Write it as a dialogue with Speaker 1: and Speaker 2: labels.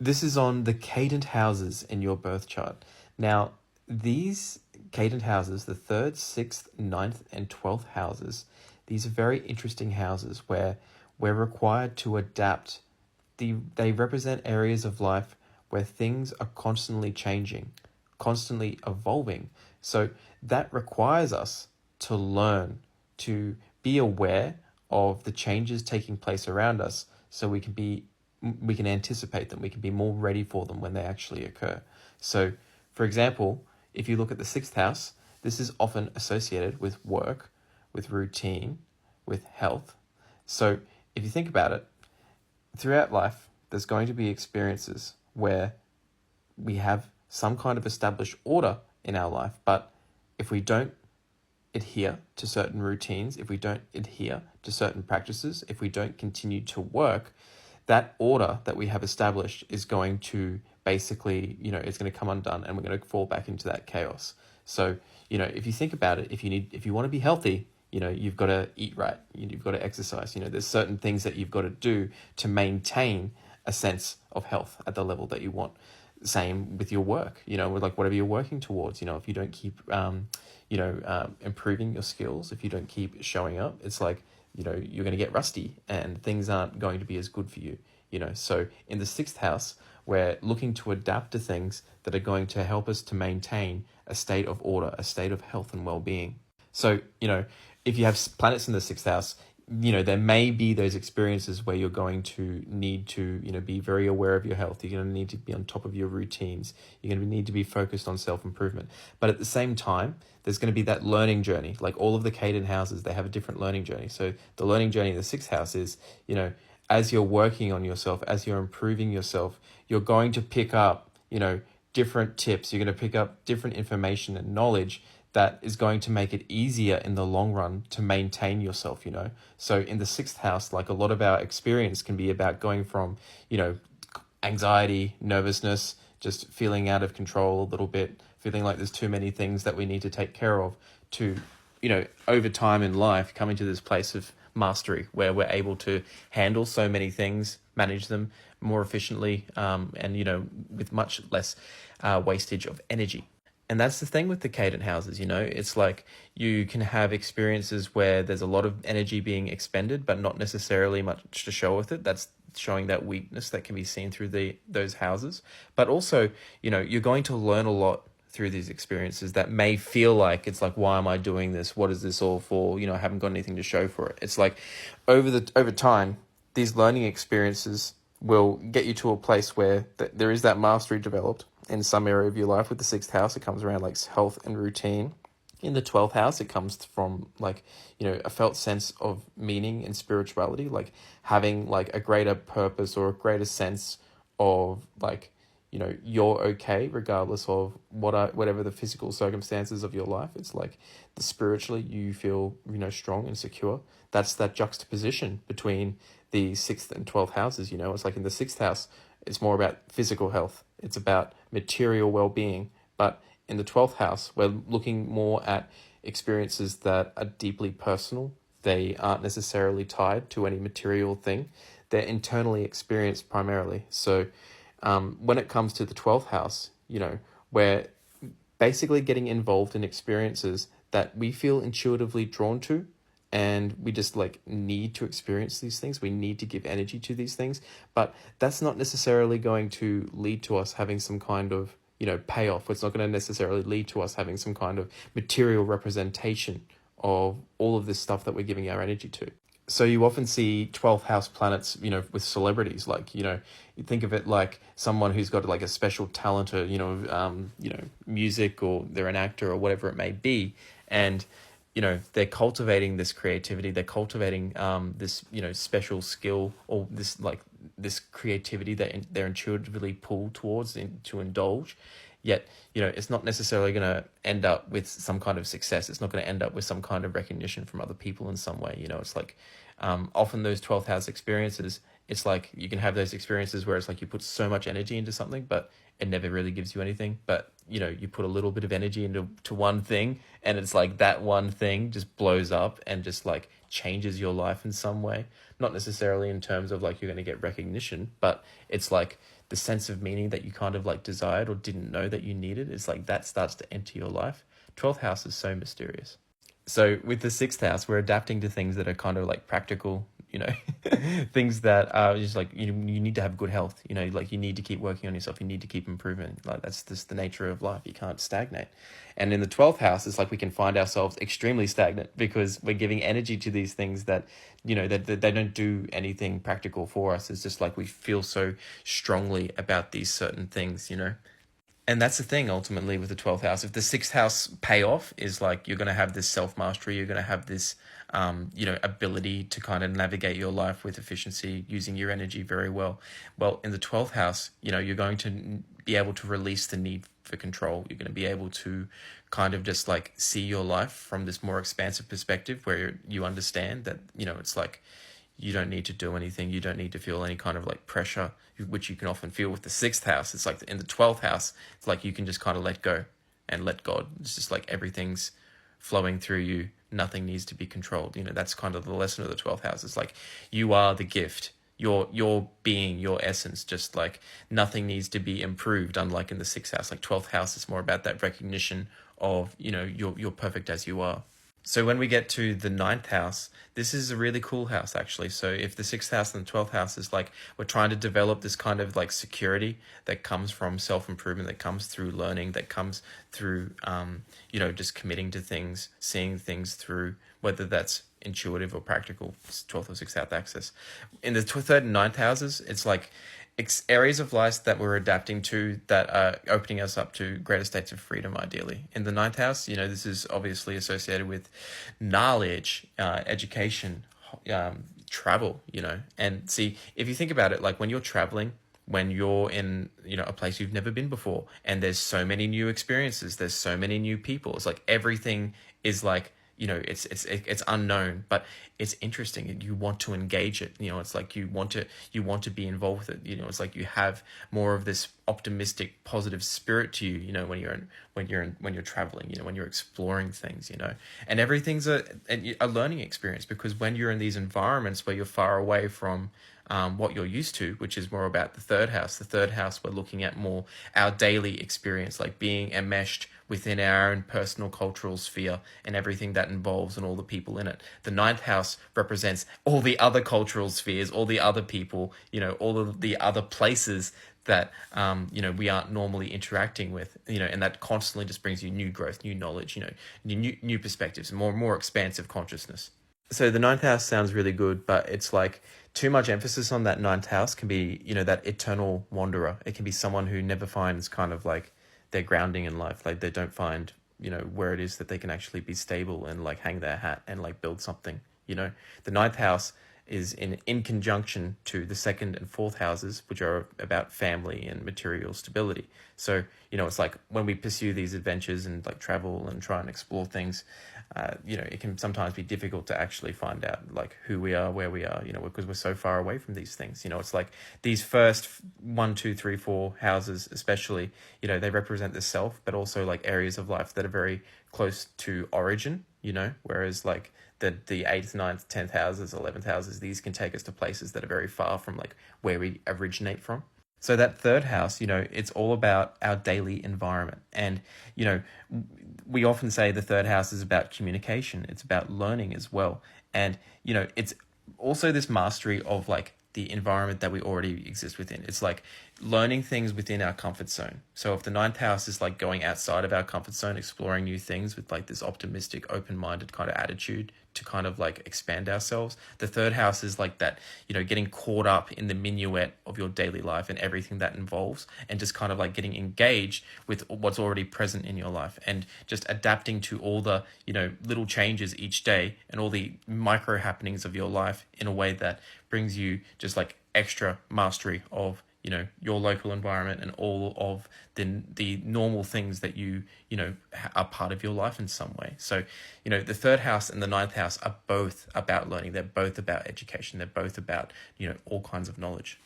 Speaker 1: this is on the cadent houses in your birth chart. Now, these cadent houses, the 3rd, 6th, 9th, and 12th houses, these are very interesting houses where we're required to adapt. They represent areas of life where things are constantly changing, constantly evolving. So that requires us to learn, to be aware of the changes taking place around us so we can anticipate them, we can be more ready for them when they actually occur. So, for example, if you look at the 6th house, this is often associated with work, with routine, with health. So if you think about it, throughout life, there's going to be experiences where we have some kind of established order in our life, but if we don't adhere to certain routines, if we don't adhere to certain practices, if we don't continue to work, that order that we have established is going to basically, it's going to come undone and we're going to fall back into that chaos. So, if you think about it, if you want to be healthy, you've got to eat right, you've got to exercise, there's certain things that you've got to do to maintain a sense of health at the level that you want. Same with your work, with like whatever you're working towards, if you don't keep, improving your skills, if you don't keep showing up, it's like, you're going to get rusty and things aren't going to be as good for you, So in the 6th house, we're looking to adapt to things that are going to help us to maintain a state of order, a state of health and well-being. So, if you have planets in the 6th house, there may be those experiences where you're going to need to, be very aware of your health. You're going to need to be on top of your routines. You're going to need to be focused on self-improvement. But at the same time, there's going to be that learning journey. Like all of the cadent houses, they have a different learning journey. So the learning journey in the 6th house is, as you're working on yourself, as you're improving yourself, you're going to pick up, different tips. You're going to pick up different information and knowledge that is going to make it easier in the long run to maintain yourself, So in the 6th house, like a lot of our experience can be about going from, anxiety, nervousness, just feeling out of control a little bit, feeling like there's too many things that we need to take care of, to, over time in life, coming to this place of mastery where we're able to handle so many things, manage them more efficiently, and, with much less wastage of energy. And that's the thing with the cadent houses, it's like you can have experiences where there's a lot of energy being expended, but not necessarily much to show with it. That's showing that weakness that can be seen through those houses. But also, you're going to learn a lot through these experiences that may feel like it's like, why am I doing this? What is this all for? I haven't got anything to show for it. It's like over time, these learning experiences will get you to a place where there is that mastery developed in some area of your life. With the 6th house, it comes around like health and routine. In the 12th house, it comes from like, a felt sense of meaning and spirituality, like having like a greater purpose or a greater sense of like, you're okay regardless of whatever the physical circumstances of your life. It's like spiritually you feel, strong and secure. That's that juxtaposition between the 6th and 12th houses. It's like in the 6th house, it's more about physical health. It's about material well-being. But in the 12th house, we're looking more at experiences that are deeply personal. They aren't necessarily tied to any material thing. They're internally experienced primarily. So when it comes to the 12th house, we're basically getting involved in experiences that we feel intuitively drawn to, and we just like need to experience these things. We need to give energy to these things, but that's not necessarily going to lead to us having some kind of, payoff. It's not going to necessarily lead to us having some kind of material representation of all of this stuff that we're giving our energy to. So you often see 12th house planets, with celebrities, like, you think of it like someone who's got like a special talent or, music, or they're an actor or whatever it may be. And, they're cultivating this creativity, they're cultivating this, special skill, or this creativity that they're intuitively pulled towards to indulge. Yet, it's not necessarily going to end up with some kind of success. It's not going to end up with some kind of recognition from other people in some way. It's like often those 12th house experiences, it's like you can have those experiences where it's like you put so much energy into something, but it never really gives you anything. But, you put a little bit of energy into one thing, and it's like that one thing just blows up and just like changes your life in some way. Not necessarily in terms of like you're going to get recognition, but it's like the sense of meaning that you kind of like desired or didn't know that you needed, it's like that starts to enter your life. 12th house is so mysterious. So with the sixth house, we're adapting to things that are kind of like practical, things that are just like you need to have good health, like you need to keep working on yourself, you need to keep improving. Like that's just the nature of life. You can't stagnate. And in the 12th house, it's like we can find ourselves extremely stagnant because we're giving energy to these things that, that they don't do anything practical for us. It's just like we feel so strongly about these certain things. And that's the thing ultimately with the 12th house. If the sixth house payoff is like you're going to have this self mastery, you're going to have this, ability to kind of navigate your life with efficiency, using your energy very well. Well, in the 12th house, you're going to be able to release the need for control. You're going to be able to kind of just like see your life from this more expansive perspective where you understand that, it's like, you don't need to do anything. You don't need to feel any kind of like pressure, which you can often feel with the sixth house. It's like in the 12th house, it's like you can just kind of let go and let God. It's just like everything's flowing through you. Nothing needs to be controlled. That's kind of the lesson of the 12th house. It's like you are the gift. Your being, your essence, just like nothing needs to be improved, unlike in the sixth house. Like 12th house is more about that recognition of, you're perfect as you are. So when we get to the ninth house, this is a really cool house, actually. So if the sixth house and the 12th house is like, we're trying to develop this kind of like security that comes from self-improvement, that comes through learning, that comes through, just committing to things, seeing things through, whether that's intuitive or practical, 12th or 6th house axis. In the third and ninth houses, it's like, areas of life that we're adapting to that are opening us up to greater states of freedom, ideally. In the ninth house, this is obviously associated with knowledge, education, travel, And see, if you think about it, like when you're traveling, when you're in, a place you've never been before, and there's so many new experiences, there's so many new people, it's like everything is like, it's unknown, but it's interesting. You want to engage it. It's like you want to be involved with it. It's like you have more of this optimistic, positive spirit to you. When you're traveling. When you're exploring things. And everything's a learning experience, because when you're in these environments where you're far away from what you're used to, which is more about the third house. The third house, we're looking at more our daily experience, like being enmeshed within our own personal cultural sphere and everything that involves and all the people in it. The ninth house represents all the other cultural spheres, all the other people, all of the other places that, we aren't normally interacting with, and that constantly just brings you new growth, new knowledge, new perspectives, more expansive consciousness. So the ninth house sounds really good, but it's like too much emphasis on that ninth house can be, that eternal wanderer. It can be someone who never finds kind of like their grounding in life. Like they don't find, where it is that they can actually be stable and like hang their hat and like build something, The ninth house is in conjunction to the second and fourth houses, which are about family and material stability. So, it's like when we pursue these adventures and like travel and try and explore things, it can sometimes be difficult to actually find out like who we are, where we are, because we're so far away from these things. It's like these first 1, 2, 3, 4 houses, especially, they represent the self, but also like areas of life that are very close to origin, whereas like the 8th, 9th, 10th houses, 11th houses, these can take us to places that are very far from like where we originate from. So that third house, it's all about our daily environment. And, we often say the third house is about communication. It's about learning as well. And, it's also this mastery of like the environment that we already exist within. It's like learning things within our comfort zone. So if the ninth house is like going outside of our comfort zone, exploring new things with like this optimistic, open-minded kind of attitude to kind of like expand ourselves, the third house is like that, getting caught up in the minuet of your daily life and everything that involves, and just kind of like getting engaged with what's already present in your life and just adapting to all the, little changes each day and all the micro happenings of your life in a way that brings you just like extra mastery of your local environment and all of the normal things that you are part of your life in some way. So the third house and the ninth house are both about learning. They're both about education. They're both about all kinds of knowledge.